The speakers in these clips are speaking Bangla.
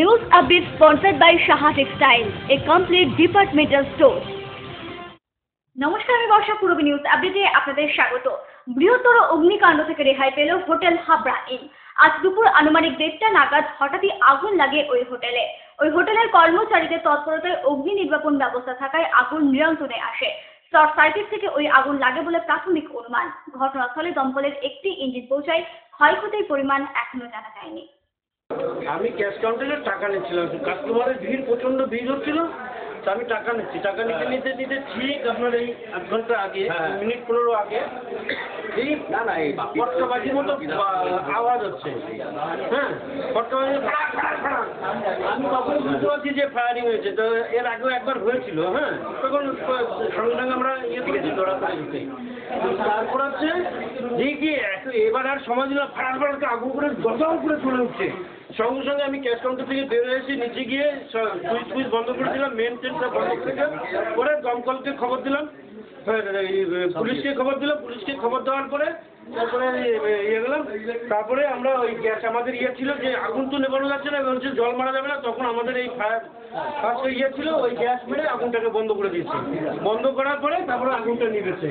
News update sponsored by Shaha Textile, a complete departmental store. নমস্কার, আমি বর্ষা। পূর্বী নিউজ আপডেটে আপনাদের স্বাগত। বৃহত্তর অগ্নিকাণ্ড থেকে রেহাই পেল হোটেল হাবড়া ইন। আজ দুপুর আনুমানিক 1:30টা নাগাদ হঠাৎই আগুন লাগে ওই হোটেলে। ওই হোটেলের কর্মচারীদের তৎপরতায় অগ্নি নির্বাপন ব্যবস্থা থাকায় আগুন নিয়ন্ত্রণে আসে। শর্ট সার্কিট থেকে ওই আগুন লাগে বলে প্রাথমিক অনুমান। ঘটনাস্থলে দমকলের একটি ইঞ্জিন পৌঁছায়। ক্ষয়ক্ষতির পরিমাণ এখনো জানা যায়নি। আমি ক্যাশ কাউন্টারে টাকা নিচ্ছিলাম, কাস্টমারের প্রচন্ড ভিড় হচ্ছিল, আমি টাকা নিচ্ছি। টাকা নিতে ঠিক আপনার এই 1 ঘন্টা আগে, মিনিট 15 আগে এই পটকাবাজির মতো আওয়াজ হচ্ছে। হ্যাঁ, পটকাবাজি। আমি তখন বুঝতে পারছি যে ফায়ারিং হয়েছে। তো এর আগেও একবার হয়েছিল। হ্যাঁ, তখন সঙ্গে সঙ্গে আমরা দিয়েছি দৌড়া করে দিতে। তারপর হচ্ছে দেখি এবার আর সময় দিলাম, ফাটাফাট আগুন করে দরজাও করে চলে উঠছে। সঙ্গে সঙ্গে আমি ক্যাশ কাউন্টার থেকে বেরোয় এসে নিচে গিয়ে সুইচ বন্ধ করে দিলাম, মেন ট্রেনটা বন্ধ করে পরে দমকলকে খবর দিলাম, পুলিশকে খবর দিলাম। পুলিশকে খবর দেওয়ার পরে তারপরে গেলাম। তারপরে আমরা ওই গ্যাস আমাদের ছিল যে আগুন তো নেবানো যাচ্ছে না, হচ্ছে জল মারা যাবে না, তখন আমাদের এই ফায়ার ছিল, ওই গ্যাস মেরে আগুনটাকে বন্ধ করে দিয়েছে। বন্ধ করার পরে তারপরে আগুনটা নিভেছে।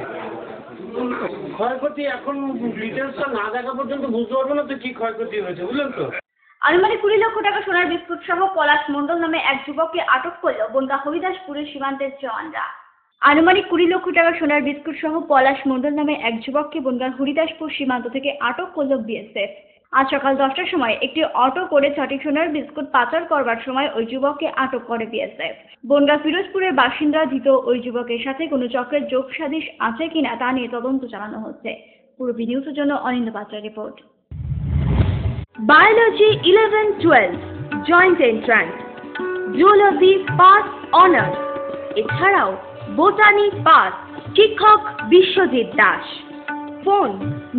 ক্ষয়ক্ষতি এখন ডিটেলসটা না দেখা পর্যন্ত বুঝতে পারবো না তো কি ক্ষয়ক্ষতি হয়েছে, বুঝলেন তো। আনুমানিক 20 লক্ষ টাকা সোনার বিস্কুট সহ পলাশ মণ্ডল নামে এক যুবককে আটক করল বনগা হরিদাসপুরের সীমান্তের জওয়ানরা। আনুমানিক 20 লক্ষ টাকা সোনার বিস্কুট সহ পলাশ মণ্ডল নামে এক যুবককে বনগার হরিদাসপুর সীমান্ত থেকে আটক করল বিএসএফ। আজ সকাল 10টার সময় একটি অটো করে 6টি সোনার বিস্কুট পাচার করবার সময় ওই যুবককে আটক করে বিএসএফ। বনগা ফিরোজপুরের বাসিন্দা ধৃত ওই যুবকের সাথে কোনো চক্রের যোগ সাদিশ আছে কিনা তা নিয়ে তদন্ত চালানো হচ্ছে। পূর্বী নিউজের জন্য অনিন্দ পাত্রের report. Biology 11-12 Joint Entrance, Zoology Pass Honors, এছাড়াও বোটানি পাস। শিক্ষক Biswajit Das. Phone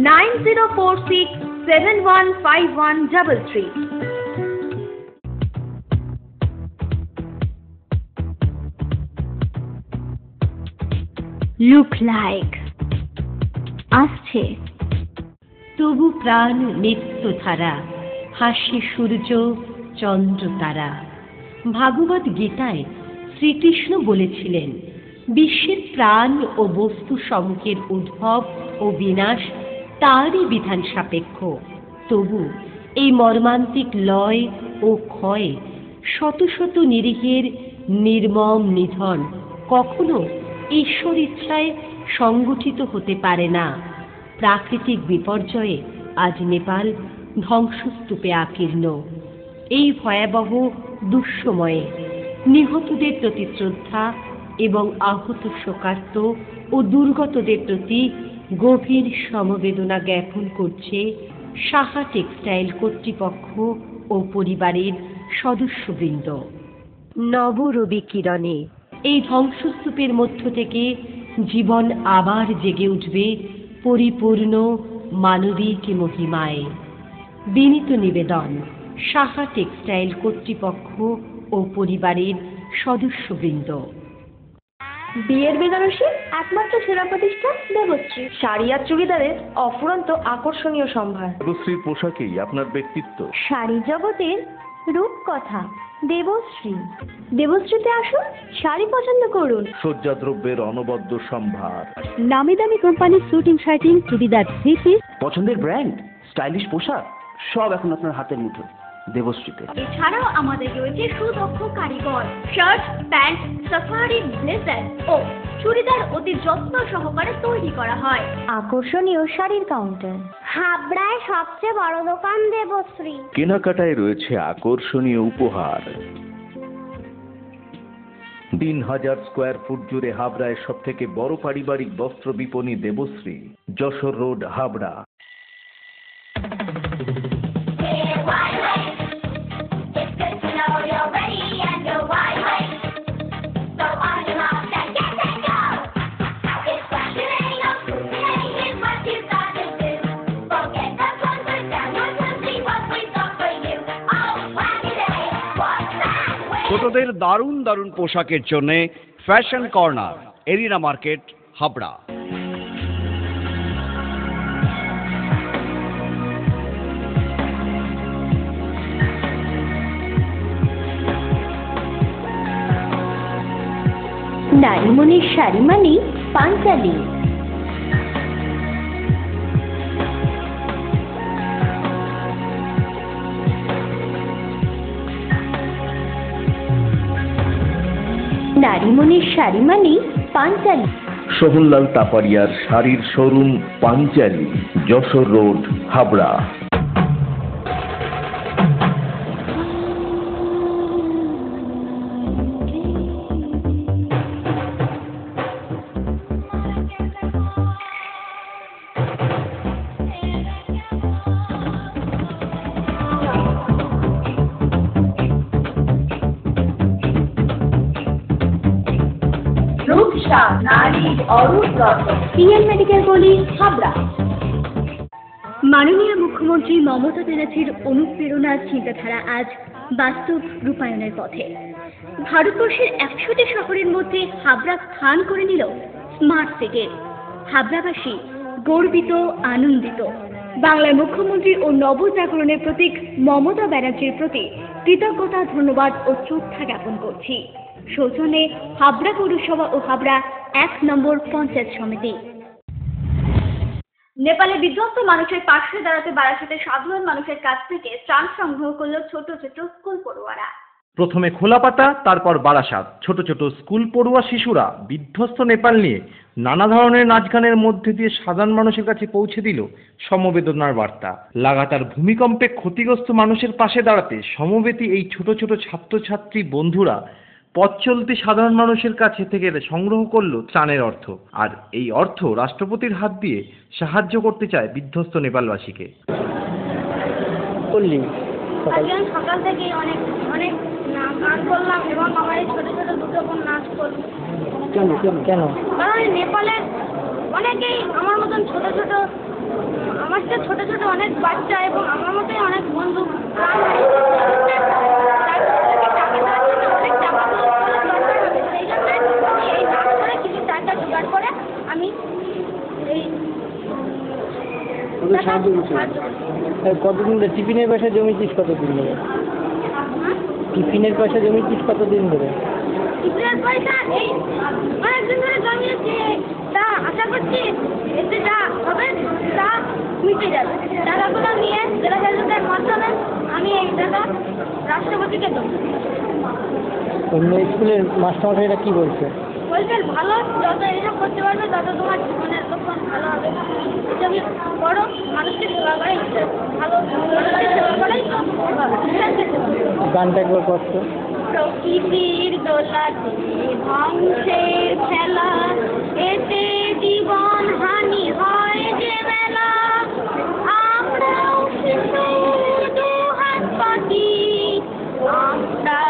9046715133। Look like আসছে তবু প্রাণ নিত্য ধারা, হাসি সূর্য চন্দ্র তারা। ভাগবত গীতায় শ্রীকৃষ্ণ বলেছিলেন, বিশ্বের প্রাণ ও বস্তু সমূহের উদ্ভব ও বিনাশ তারই বিধান সাপেক্ষ। তবু এই মর্মান্তিক লয় ও ক্ষয়, শত শত নিরীহের নির্মম নিধন কখনো ঈশ্বর ইচ্ছায় সংগঠিত হতে পারে না। প্রাকৃতিক বিপর্যয়ে আজ নেপাল ধ্বংসস্তূপে আকীর্ণ। এই ভয়াবহ দুঃসময়ে নিহতদের প্রতি শ্রদ্ধা এবং আহত শোকার্ত ও দুর্গতদের প্রতি গভীর সমবেদনা জ্ঞাপন করছে সাহা টেক্সটাইল কর্তৃপক্ষ ও পরিবারের সদস্যবৃন্দ। নবরবি কিরণে এই ধ্বংসস্তূপের মধ্য থেকে জীবন আবার জেগে উঠবে পরিপূর্ণ মানবিক মহিমায়। বিনীত নিবেদন, সাহা টেক্সটাইল কর্তৃপক্ষ ও পরিবারের সদস্যবৃন্দ। বিয়ের বেনারসি একমাত্র সেরা প্রতিষ্ঠান দেবশ্রী। শাড়ি আর চুড়িদারের অফুরন্ত আকর্ষণীয় সম্ভার। দেবশ্রীর পোশাকেই আপনার ব্যক্তিত্ব। শাড়ি জগতের রূপকথা দেবশ্রী। দেবশ্রীতে আসুন, শাড়ি পছন্দ করুন। সজ্জাদ্রব্যের অনবদ্য সম্ভার। নামি দামি কোম্পানির শুটিং শার্টিং, চুড়িদার, থ্রি পিস, পছন্দের ব্র্যান্ড, স্টাইলিশ পোশাক সব এখন আপনার হাতের মুঠোয় দেবশ্রীতে। এছাড়াও আমাদের রয়েছে সুদক্ষ কারিগর। শার্ট, প্যান্ট, সাফারি, ব্লেজার ও চুড়িদার অতি যত্ন সহকারে তৈরি করা হয়। আকর্ষণীয় শাড়ির কাউন্টার। হাবড়ায় সবচেয়ে বড় দোকান দেবশ্রী। কেনাকাটায় রয়েছে আকর্ষণীয় উপহার। 3000 স্কোয়ার ফুট জুড়ে হাবড়ায় সব থেকে বড় পারিবারিক বস্ত্র বিপণী দেবশ্রী, যশোর রোড, হাবড়া। ছোটদের দারুণ দারুণ পোশাকের জন্য fashion corner, Arena market, Habra. নারীমণির শাড়ি মানেই পাঞ্চালী। নারীমণির শাড়ি মানেই পাঞ্চালী। সোহনলাল তাপারিয়ার শাড়ির showroom Panchali, Jessore road, Habra. PM medical college, Habra. মাননীয় মুখ্যমন্ত্রী মমতা ব্যানার্জির অনুপ্রেরণার চিন্তাধারা আজ বাস্তব রূপায়ণের পথে। ভারতবর্ষের 100টি শহরের মধ্যে হাবড়া স্থান করে নিল স্মার্ট সিটির। হাবড়াবাসী গর্বিত, আনন্দিত। বাংলার মুখ্যমন্ত্রী ও নবজাগরণের প্রতীক মমতা ব্যানার্জির প্রতি কৃতজ্ঞতা, ধন্যবাদ ও শ্রদ্ধা জ্ঞাপন করছি। সৌজন্যে হাবড়া পৌরসভা ও হাবড়া 1 নম্বর পঞ্চায়েত সমিতি। নেপালে বিধ্বস্ত মানুষের পাশে দাঁড়াতে বারাসাতের সাধারণ মানুষের কাছ থেকে ত্রাণ সংগ্রহ করল ছোট ছোট স্কুল পড়ুয়ারা। প্রথমে খোলাপাতা, তারপর বারাসাত। ছোট ছোট স্কুল পড়ুয়া শিশুরা বিধ্বস্ত নেপাল নিয়ে নানা ধরনের নাচ গানের মধ্যে দিয়ে সাধারণ মানুষের কাছে পৌঁছে দিল সমবেদনার বার্তা। লাগাতার ভূমিকম্পে ক্ষতিগ্রস্ত মানুষের পাশে দাঁড়াতে সমবেতী এই ছোট ছোট ছাত্রছাত্রী বন্ধুরা পথ চলতি সাধারণ মানুষের কাছে থেকে সংগ্রহ করলো ত্রাণের অর্থ। আর এই অর্থ রাষ্ট্রপতির হাত দিয়ে সাহায্য করতে চায় বিধ্বস্ত নেপালবাসীকে। সকাল থেকে অনেক গান করলাম এবং আমার এই ছোট ছোট দুটো বোন নাচ করলো। কেন? কারণ নেপালের অনেকেই আমার মতন ছোট ছোট, আমার সাথে ছোট ছোট অনেক বাচ্চা এবং আমার মতোই অনেক বন্ধু আমি এই কতদিন ধরে টিফিনের পয়সা জমিয়েছিস? কতদিন ধরে টিফিনের পয়সা জমিয়েছিস? কতদিন ধরে টিফিনের পয়সা? এই অনেকদিন ধরে জমিয়েছি। তা আশা করছি এতে যা হবে তা মিটে যাবে। টাকাগুলো নিয়ে জেলা শাসকের মাধ্যমে আমি এই টাকা রাষ্ট্রপতিকে দেবো। অন্য স্কুলের মাস্টারমশাইরা কি বলছে? বলছেন ভালো, যত এসব করতে পারবে তত তোমার জীবনের লক্ষণ ভালো হবে। তুমি বড় মানুষকে সেবা করে ভালো মানুষকে সেবা করাই গানটা একবার কষ্ট। প্রকৃতির দোলাতে ধ্বংসের খেলা, এতে জীবন হানি হয় যে মেলা। আমরাও কিন্তু দুহাত পাতি, আমরা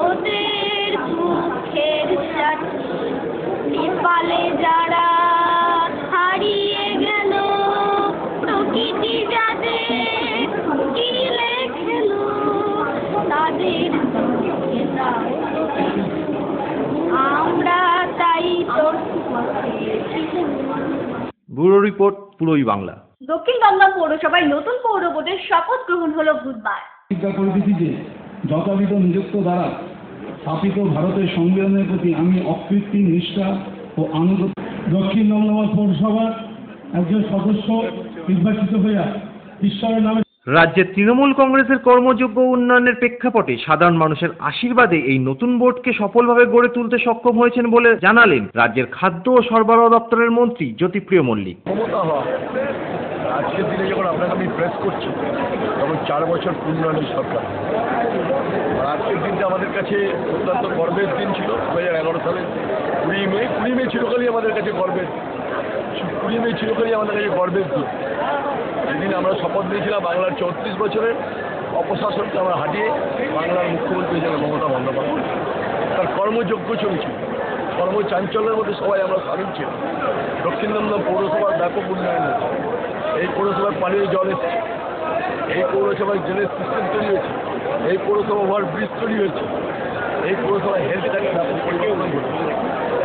ওদের দুঃখের সাথী। নেপালে যারা হারিয়ে গেল, প্রকৃতি যাদের গিলে খেল, তাদের আমরা তাই তো। ব্যুরো রিপোর্ট, পুরোই বাংলা। দক্ষিণ দমদম পৌরসভায় নতুন পৌর বোর্ডের শপথ গ্রহণ হলো বুধবার। প্রতিজ্ঞা করে দিচ্ছি যে যথাবিধ নিযুক্ত দ্বারা স্থাপিত ভারতের সংবিধানের প্রতি আমি অকৃত্রিম নিষ্ঠা ও আনুগত্য। দক্ষিণ দমদম পৌরসভার একজন সদস্য নির্বাচিত হইয়া ঈশ্বরের নামে। রাজ্যের তৃণমূল কংগ্রেসের কর্মযোগ্য উন্নয়নের প্রেক্ষাপটে সাধারণ মানুষের আশীর্বাদে এই নতুন বোর্ডকে সফলভাবে গড়ে তুলতে সক্ষম হয়েছেন বলে জানালেন রাজ্যের খাদ্য ও সরবরাহ দপ্তরের মন্ত্রী জ্যোতিপ্রিয় মল্লিক। আজকের দিনে যখন আপনাকে আমি প্রেস করছি তখন 4 বছর পূর্ণালী সরকার। আর আজকের দিনটা আমাদের কাছে অত্যন্ত গর্বের দিন ছিল। 2011 সালের 20 মে চিরকালই আমাদের কাছে গর্বের, 20 মে চিরকালই আমাদের কাছে গর্বের দিন। সেদিন আমরা শপথ নিয়েছিলাম বাংলার 34 বছরের অপশাসনকে আমরা হাঁটিয়ে বাংলার মুখ্যমন্ত্রী হিসেবে মমতা বন্দ্যোপাধ্যায়। তার কর্মযোগ্য চলছিল, কর্মচাঞ্চল্যের মধ্যে সবাই আমরা সামিল ছিল। দক্ষিণ দমদম পৌরসভার ব্যাপক উন্নয়ন হয়েছে। এই পৌরসভার পানীয় জল এসেছে, এই পৌরসভায় জলের সিস্টেম তৈরি হয়েছে, এই পৌরসভা ওভার ব্রিজ তৈরি হয়েছে, এই পৌরসভায় হেলথটাকে ব্যাপক পরিবর্তন ঘটেছে।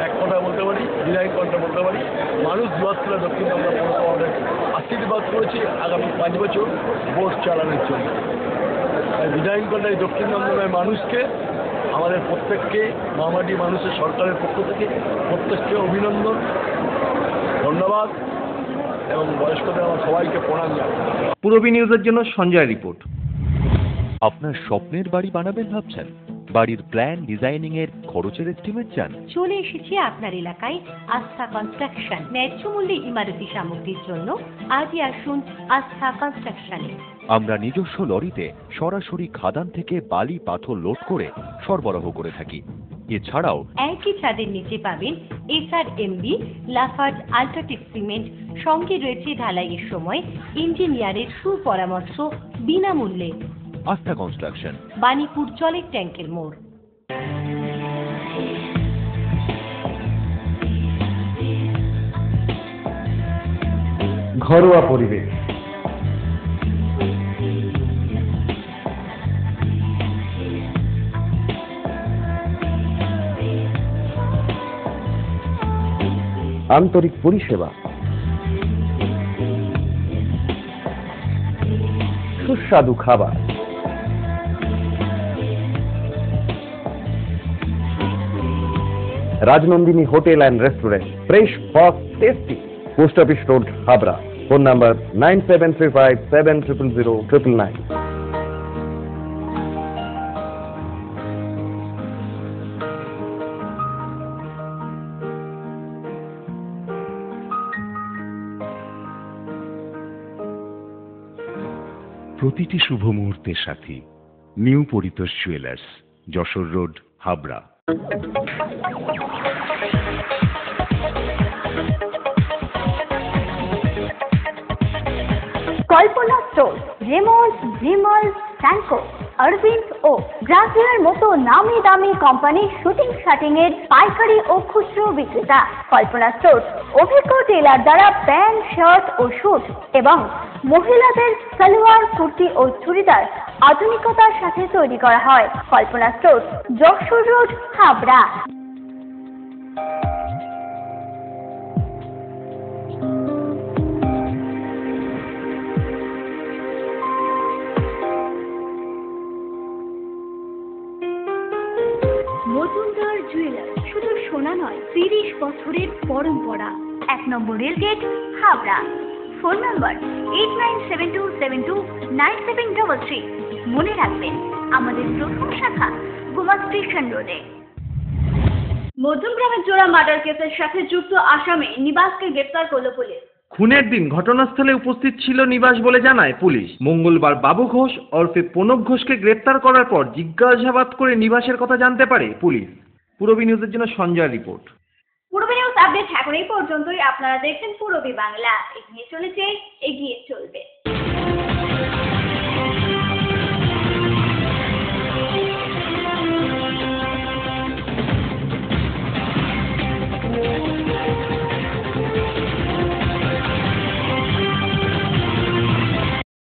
এক কথা বলতে পারি, ডিজাইন কথা বলতে পারি, মানুষ দুয়ার তুলে দক্ষিণ দমদম পৌরসভা আমাদের আশীর্বাদ করেছে আগামী 5 বছর ভোট চালানোর জন্য। তাই ডিজাইন কন্যায় দক্ষিণ দমদমের মানুষকে আমাদের প্রত্যেককে মহামাটি মানুষের সরকারের পক্ষ থেকে প্রত্যেককে অভিনন্দন, ধন্যবাদ এবং বয়স্কদের আমার সবাইকে প্রণাম জানাই। পূরবী নিউজের জন্য সঞ্জয় রিপোর্ট। আপনার স্বপ্নের বাড়ি বানাবেন ভাবছেন? বাড়ির প্ল্যান ডিজাইনিং এর খরচের এস্টিমেট চান? চলে এসেছি আপনার এলাকায় আস্থা কনস্ট্রাকশন। ন্যায্য মূল্যে ইমারতি সামগ্রীর জন্য আজই আসুন আস্থা কনস্ট্রাকশনে। আমরা নিজস্ব লরিতে সরাসরি খাদান থেকে বালি পাথর লোড করে সরবরাহ করে থাকি। এছাড়াও একই ছাদের নিচে পাবেন SRMB, লাফার্জ, আল্ট্রাটেক সিমেন্ট, সঙ্গে রয়েছে ঢালাইয়ের সময় ইঞ্জিনিয়ারের সুপরামর্শ বিনামূল্যে। আস্থা কনস্ট্রাকশন, বাণীপুর জলের ট্যাঙ্কের মোড়। ঘরোয়া পরিবেশ, আন্তরিক পরিষেবা, সুস্বাদু খাবার, Rajnandini hotel and restaurant, fresh, fast, tasty. Post office road, Habra. Phone number 9735700999। প্রতিটি শুভ মুহূর্তের সাথী new Paritosh jewellers, Jessore road, Habra. Kalpana store, Raymonds, Vimal, Franco, Arvind ও ব্রাজিলের মতো নামি দামি কোম্পানির শুটিং শাটিং এর পাইকারি ও খুচরো বিক্রেতা। কল্পনা স্টোর অভিজ্ঞ টেলার দ্বারা প্যান্ট, শার্ট ও স্যুট এবং মহিলাদের সালোয়ার, কুর্তি ও চুড়িদার আধুনিকতার সাথে তৈরি করা হয়। Kalpana store, Jessore road, Habra. Majumdar jewellers শুধু সোনা নয়, 30 বছরের পরম্পরা। 1 নম্বর রেলগেট, হাবড়া। Phone number 8972729733। মনে রাখবেন, আমাদের প্রথম শাখা গোমা স্টেশন রোডে। মধ্যমগ্রামের জোড়া মার্ডার কেসের সাথে যুক্ত আসামি নিবাসকে গ্রেপ্তার করল পুলিশ। খুনের দিন ঘটনাস্থলে উপস্থিত ছিল নিবাস বলে জানায় পুলিশ। মঙ্গলবার বাবু ঘোষ ওরফে প্রণব ঘোষকে গ্রেপ্তার করার পর জিজ্ঞাসাবাদ করে নিবাসের কথা জানতে পারে পুলিশ। পূরবী নিউজের জন্য Sanjay report. Purabi news update এখন এই পর্যন্তই। আপনারা দেখছেন পূরবী বাংলা। এগিয়ে চলেছে, এগিয়ে চলবে।